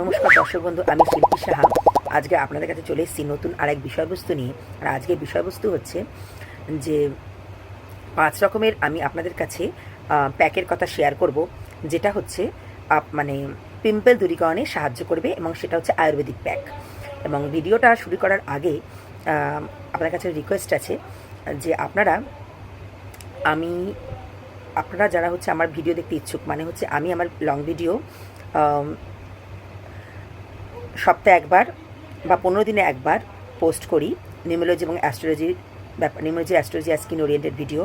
নমস্কার দর্শক বন্ধু, আমি শিল্পী সাহা। আজকে আপনাদের কাছে চলে এসেছি নতুন আরেক বিষয়বস্তু নিয়ে। আর আজকের বিষয়বস্তু হচ্ছে যে 5 রকমের আমি আপনাদের কাছে প্যাকের কথা শেয়ার করব, যেটা হচ্ছে মানে পিম্পল দূরীকরণে সাহায্য করবে, এবং সেটা হচ্ছে আয়ুর্বেদিক প্যাক। এবং ভিডিওটা শুরু করার আগে আপনার কাছে রিকোয়েস্ট আছে যে আপনারা যারা হচ্ছে আমার ভিডিও দেখতে ইচ্ছুক, মানে হচ্ছে আমি আমার লং ভিডিও সপ্তাহে একবার বা 15 দিনে একবার পোস্ট করি, নিউমেরোলজি এবং অ্যাস্ট্রোলজির ব্যাপার, নিউমেরোলজি, অ্যাস্ট্রোলজি আর স্কিন ওরিয়েন্টেড ভিডিও।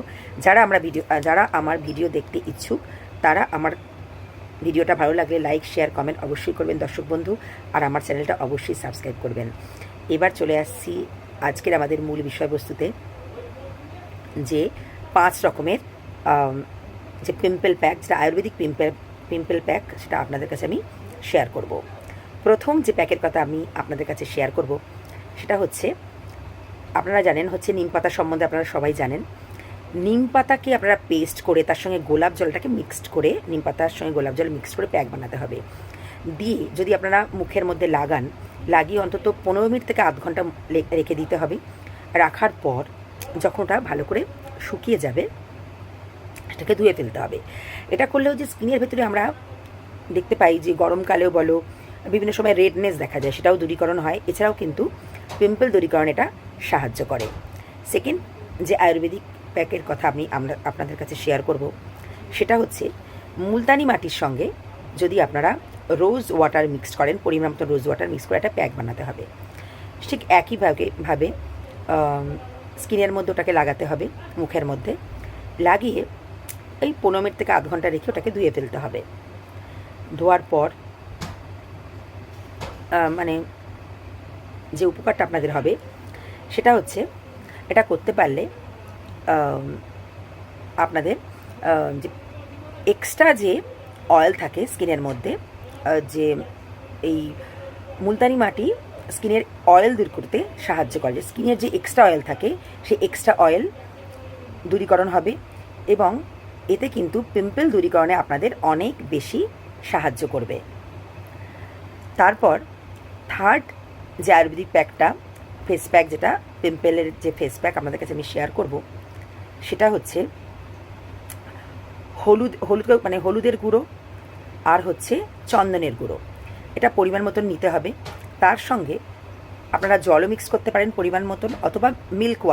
যারা আমার ভিডিও দেখতে ইচ্ছুক, তারা আমার ভিডিওটা ভালো লাগলে লাইক, শেয়ার, কমেন্ট অবশ্যই করবেন দর্শক বন্ধু, আর আমার চ্যানেলটা অবশ্যই সাবস্ক্রাইব করবেন। এবার চলে আসছি আজকের আমাদের মূল বিষয়বস্তুতে, যে 5 রকমের যে পিম্পল প্যাক, যেটা আয়ুর্বেদিক পিম্পল প্যাক, সেটা আপনাদের কাছে আমি শেয়ার করব। প্রথম যে প্যাকের কথা আমি আপনাদের কাছে শেয়ার করব, সেটা হচ্ছে, আপনারা জানেন হচ্ছে নিম পাতা সম্বন্ধে আপনারা সবাই জানেন। নিম পাতাকে আপনারা পেস্ট করে তার সঙ্গে গোলাপ জলটাকে মিক্সড করে, নিম পাতার সঙ্গে গোলাপ জল মিক্সড করে প্যাক বানাতে হবে। দিয়ে যদি আপনারা মুখের মধ্যে লাগিয়ে অন্তত 15 মিনিট থেকে আধ ঘন্টা রেখে দিতে হবে। রাখার পর যখন ওটা ভালো করে শুকিয়ে যাবে, সেটাকে ধুয়ে ফেলতে হবে। এটা করলেও যে স্কিনের ভেতরে আমরা দেখতে পাই যে গরমকালেও বলো, বিভিন্ন সময় রেডনেস দেখা যায়, সেটাও দূরীকরণ হয়। এছাড়াও কিন্তু পিম্পল দূরীকরণ এটা সাহায্য করে। সেকেন্ড যে আয়ুর্বেদিক প্যাকের কথা আমরা আপনাদের কাছে শেয়ার করব, সেটা হচ্ছে মুলতানি মাটির সঙ্গে যদি আপনারা রোজ ওয়াটার মিক্সড করেন, পরিমাণ মতো রোজ ওয়াটার মিক্স করে একটা প্যাক বানাতে হবে। ঠিক একইভাবে স্কিনের মধ্যে ওটাকে লাগাতে হবে, মুখের মধ্যে লাগিয়ে এই 15 মিনিট থেকে আধ ঘন্টা রেখে ওটাকে ধুয়ে ফেলতে হবে। ধোয়ার পর মানে যে উপকারটা আপনাদের হবে সেটা হচ্ছে, এটা করতে পারলে আপনাদের যে এক্সট্রা যে অয়েল থাকে স্কিনের মধ্যে, যে এই মুলতানি মাটি স্কিনের অয়েল দূর করতে সাহায্য করে। যে স্কিনের যে এক্সট্রা অয়েল থাকে, সেই এক্সট্রা অয়েল দূরীকরণ হবে, এবং এতে কিন্তু পিম্পল দূরীকরণে আপনাদের অনেক বেশি সাহায্য করবে। তারপর থার্ড যে আয়ুর্বেদিক প্যাকটা, ফেস প্যাক, যেটা পিম্পলের যে ফেস প্যাক আপনাদের কাছে আমি শেয়ার করব, সেটা হচ্ছে হলুদের গুঁড়ো আর হচ্ছে চন্দনের গুঁড়ো। এটা পরিমাণ মতন নিতে হবে। তার সঙ্গে আপনারা জলও মিক্স করতে পারেন পরিমাণ মতন, অথবা মিল্কও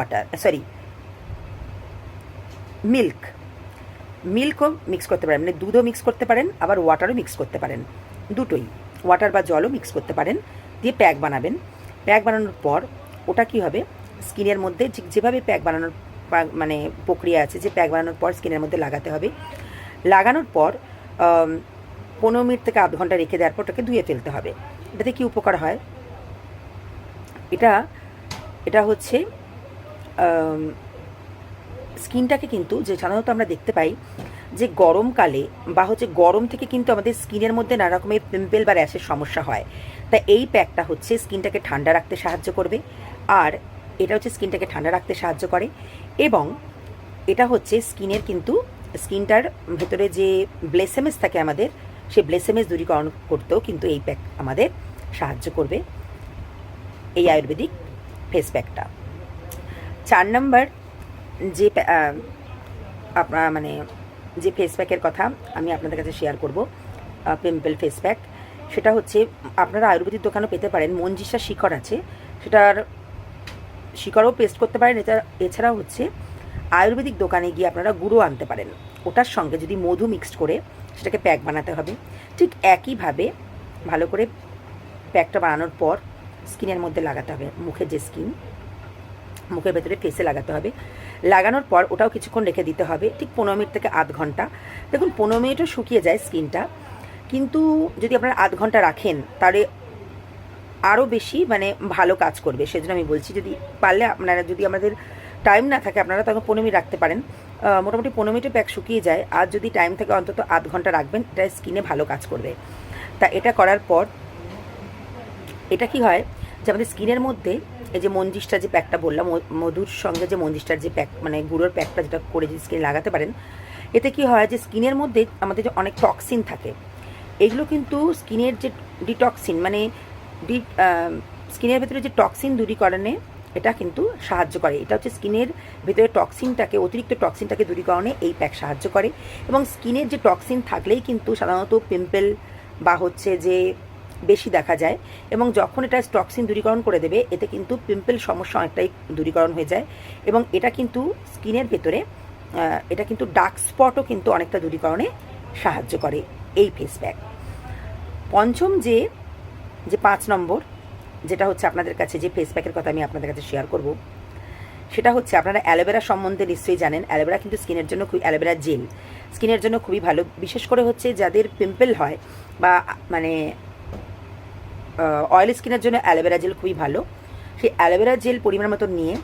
মিক্স করতে পারেন, মানে দুধও মিক্স করতে পারেন, আবার ওয়াটারও মিক্স করতে পারেন, দুটোই, ওয়াটার বা জলও মিক্স করতে পারেন। দিয়ে প্যাক বানাবেন। প্যাক বানানোর পর ওটা কী হবে, স্কিনের মধ্যে যেভাবে প্যাক বানানোর মানে প্রক্রিয়া আছে, যে প্যাক বানানোর পর স্কিনের মধ্যে লাগাতে হবে। লাগানোর পর 15 মিনিট থেকে আধ ঘন্টা রেখে দেওয়ার পর ওটাকে ধুয়ে ফেলতে হবে। এটাতে কী উপকার হয়, এটা হচ্ছে স্কিনটাকে কিন্তু, যে সাধারণত আমরা দেখতে পাই যে গরমকালে বা হচ্ছে গরম থেকে কিন্তু আমাদের স্কিনের মধ্যে নানা রকমের পিম্পল বা র্যাশের সমস্যা হয়। তাই এই প্যাকটা হচ্ছে স্কিনটাকে ঠান্ডা রাখতে সাহায্য করবে, আর এটা হচ্ছে স্কিনটাকে ঠান্ডা রাখতে সাহায্য করে, এবং এটা হচ্ছে স্কিনটার ভেতরে যে ব্লেসেমেস থাকে আমাদের, সেই ব্লেসেমেস দূরীকরণ করতেও কিন্তু এই প্যাক আমাদের সাহায্য করবে, এই আয়ুর্বেদিক ফেস প্যাকটা। 4 নম্বর যে যে ফেস প্যাকের কথা আমি আপনাদের কাছে শেয়ার করব, পিম্পল ফেস প্যাক, সেটা হচ্ছে আপনারা আয়ুর্বেদিক দোকানেও পেতে পারেন। মঞ্জিসা শিকড় আছে, সেটার শিকড়ও পেস্ট করতে পারেন। এছাড়াও হচ্ছে আয়ুর্বেদিক দোকানে গিয়ে আপনারা গুঁড়ো আনতে পারেন, ওটার সঙ্গে যদি মধু মিক্সড করে সেটাকে প্যাক বানাতে হবে। ঠিক একইভাবে ভালো করে প্যাকটা বানানোর পর স্কিনের মধ্যে লাগাতে হবে, মুখের ভেতরে ফেসে লাগাতে হবে। লাগানোর পর ওটাও কিছুক্ষণ রেখে দিতে হবে, ঠিক 15 মিনিট থেকে আধ ঘন্টা। দেখুন 15 মিনিটও শুকিয়ে যায় স্কিনটা, কিন্তু যদি আপনারা আধ ঘন্টা রাখেন তাহলে আরও বেশি ভালো কাজ করবে। সেজন্য আমি বলছি, যদি পারলে আপনারা, যদি আমাদের টাইম না থাকে, আপনারা তখন 15 মিনিট রাখতে পারেন। মোটামুটি 15 মিনিটে প্যাক শুকিয়ে যায়, আর যদি টাইম থাকে অন্তত আধ ঘন্টা রাখবেন, এটা স্কিনে ভালো কাজ করবে। তা এটা করার পর এটা কি হয়, যে আমাদের স্কিনের মধ্যে এই যে মঞ্জিসটা যে প্যাকটা বললাম, মধুর সঙ্গে যে মঞ্জিসটার যে প্যাক, গুঁড়োর প্যাকটা যেটা করে যদি স্কিনে লাগাতে পারেন, এতে কি হয় যে স্কিনের মধ্যে আমাদের যে অনেক টক্সিন থাকে, এগুলো কিন্তু স্কিনের যে ডিটক্সিন মানে স্কিনের ভেতরে যে টক্সিন দূরীকরণে এটা কিন্তু সাহায্য করে। এটা হচ্ছে স্কিনের ভেতরে টক্সিনটাকে, অতিরিক্ত টক্সিনটাকে দূরীকরণে এই প্যাক সাহায্য করে। এবং স্কিনের যে টক্সিন থাকলেই কিন্তু সাধারণত পিম্পল বা হচ্ছে যে বেশি দেখা যায়, এবং যখন এটা টক্সিন দূরীকরণ করে দেবে এতে কিন্তু পিম্পল সমস্যা অনেকটাই দূরীকরণ হয়ে যায়। এবং এটা কিন্তু স্কিনের ভেতরে এটা কিন্তু ডার্ক স্পটও কিন্তু অনেকটা দূরীকরণে সাহায্য করে এই ফেস প্যাক। পঞ্চম যে 5 নম্বর যেটা হচ্ছে আপনাদের কাছে যে ফেস প্যাকের কথা আমি আপনাদের কাছে শেয়ার করব, সেটা হচ্ছে আপনারা অ্যালোভেরা সম্বন্ধে নিশ্চয়ই জানেন। অ্যালোভেরা কিন্তু স্কিনের জন্য অ্যালোভেরা জেল স্কিনের জন্য খুবই ভালো, বিশেষ করে হচ্ছে যাদের পিম্পল হয় বা মানে অয়েলি স্কিনের জন্য অ্যালোভেরা জেল খুবই ভালো। সেই অ্যালোভেরা জেল পরিমাণ মতো নিয়ে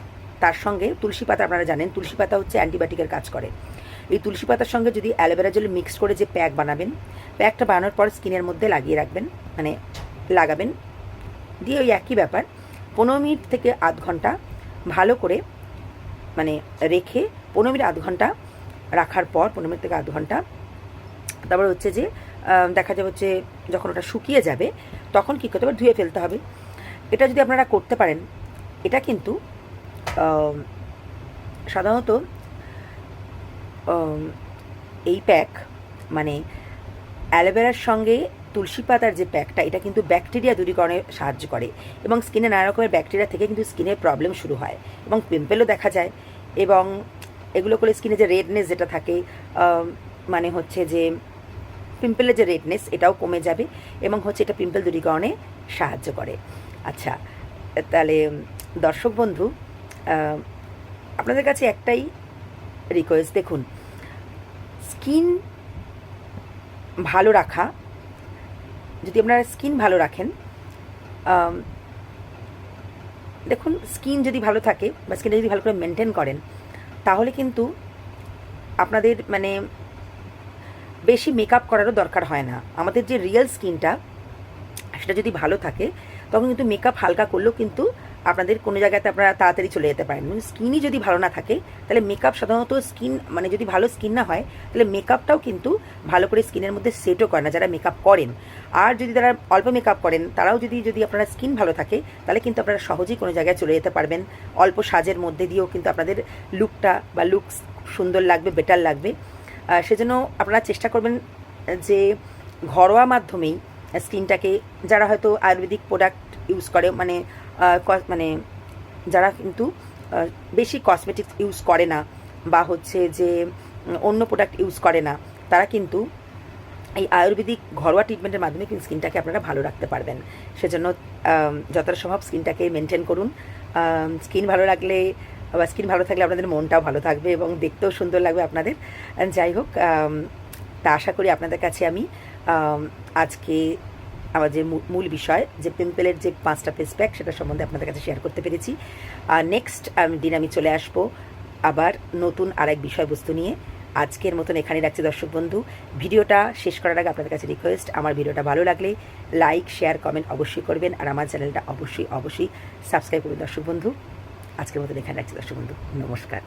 তার সঙ্গে তুলসী পাতা, আপনারা জানেন তুলসী পাতা হচ্ছে অ্যান্টিবায়োটিকের কাজ করে। এই তুলসী পাতার সঙ্গে যদি অ্যালোভেরা জেল মিক্স করে যে প্যাক বানাবেন, প্যাকটা বানানোর পর স্কিনের মধ্যে লাগিয়ে রাখবেন, মানে লাগাবেন, দিয়ে ওই একই ব্যাপার 15 মিনিট থেকে আধ ঘন্টা ভালো করে মানে রেখে 15 মিনিট আধ ঘন্টা রাখার পর 15 মিনিট থেকে আধ ঘন্টা তারপর হচ্ছে যে দেখা যাবে হচ্ছে যখন ওটা শুকিয়ে যাবে তখন কী করতে হবে, ধুয়ে ফেলতে হবে। এটা যদি আপনারা করতে পারেন, এটা কিন্তু সাধারণত এই প্যাক মানে অ্যালোভেরার সঙ্গে তুলসী পাতার যে প্যাকটা, এটা কিন্তু ব্যাকটেরিয়া দূরীকরণে সাহায্য করে এবং স্কিনে নানা রকমের ব্যাকটেরিয়া থেকে কিন্তু স্কিনের প্রবলেম শুরু হয় এবং পিম্পলও দেখা যায়। এবং এগুলো করলে স্কিনে যে রেডনেস যেটা থাকে, মানে হচ্ছে যে পিম্পলের যে রেডনেস এটাও কমে যাবে এবং হচ্ছে এটা পিম্পল দূরীকরণে সাহায্য করে। আচ্ছা, তাহলে দর্শক বন্ধু, আপনাদের কাছে একটাই রিকোয়েস্ট, দেখুন স্কিন ভালো রাখা, যদি আপনারা স্কিন ভালো রাখেন, দেখুন স্কিন যদি ভালো থাকে বা স্কিনটা যদি ভালো করে মেনটেন করেন, তাহলে কিন্তু আপনাদের মানে বেশি মেকআপ করারও দরকার হয় না। আমাদের যে রিয়েল স্কিনটা সেটা যদি ভালো থাকে তখন কিন্তু মেকআপ হালকা করলেও কিন্তু আপনাদের কোনো জায়গাতে আপনারা তাড়াতাড়ি চলে যেতে পারেন। মানে স্কিনই যদি ভালো না থাকে তাহলে মেকআপ সাধারণত স্কিন মানে যদি ভালো স্কিন না হয় তাহলে মেকআপটাও কিন্তু ভালো করে স্কিনের মধ্যে সেটও করে না যারা মেকআপ করেন। আর যদি তারা অল্প মেকআপ করেন তারাও যদি আপনারা স্কিন ভালো থাকে তাহলে কিন্তু আপনারা সহজেই কোনো জায়গায় চলে যেতে পারবেন। অল্প সাজের মধ্যে দিয়েও কিন্তু আপনাদের লুকটা বা লুকস সুন্দর লাগবে, বেটার লাগবে। সেজন্য আপনারা চেষ্টা করবেন যে ঘরোয়া মাধ্যমেই স্কিনটাকে, যারা হয়তো আয়ুর্বেদিক প্রোডাক্ট ইউজ করে মানে মানে যারা কিন্তু বেশি কসমেটিক্স ইউজ করে না বা হচ্ছে যে অন্য প্রোডাক্ট ইউজ করে না, তারা কিন্তু এই আয়ুর্বেদিক ঘরোয়া ট্রিটমেন্টের মাধ্যমে কিন্তু স্কিনটাকে আপনারা ভালো রাখতে পারবেন। সেজন্য যতটা সম্ভব স্কিনটাকে মেনটেন করুন। স্কিন ভালো রাখলে বা স্কিন ভালো থাকলে আপনাদের মনটাও ভালো থাকবে এবং দেখতেও সুন্দর লাগবে আপনাদের। যাই হোক, তা আশা করি আপনাদের কাছে আমি আজকে আমার যে মূল বিষয় যে পিম্পলের যে 5টা ফেস প্যাক সেটা সম্বন্ধে আপনাদের কাছে শেয়ার করতে পেরেছি। নেক্সট দিন আমি চলে আসব আবার নতুন আরেক বিষয়বস্তু নিয়ে। আজকের মতন এখানেই রাখছি দর্শক বন্ধু। ভিডিওটা শেষ করার আগে আপনাদের কাছে রিকোয়েস্ট, আমার ভিডিওটা ভালো লাগলে লাইক, শেয়ার, কমেন্ট অবশ্যই করবেন আর আমার চ্যানেলটা অবশ্যই সাবস্ক্রাইব করবেন দর্শক বন্ধু। আজকের মতন এখানে রাখছি দর্শক বন্ধু, নমস্কার।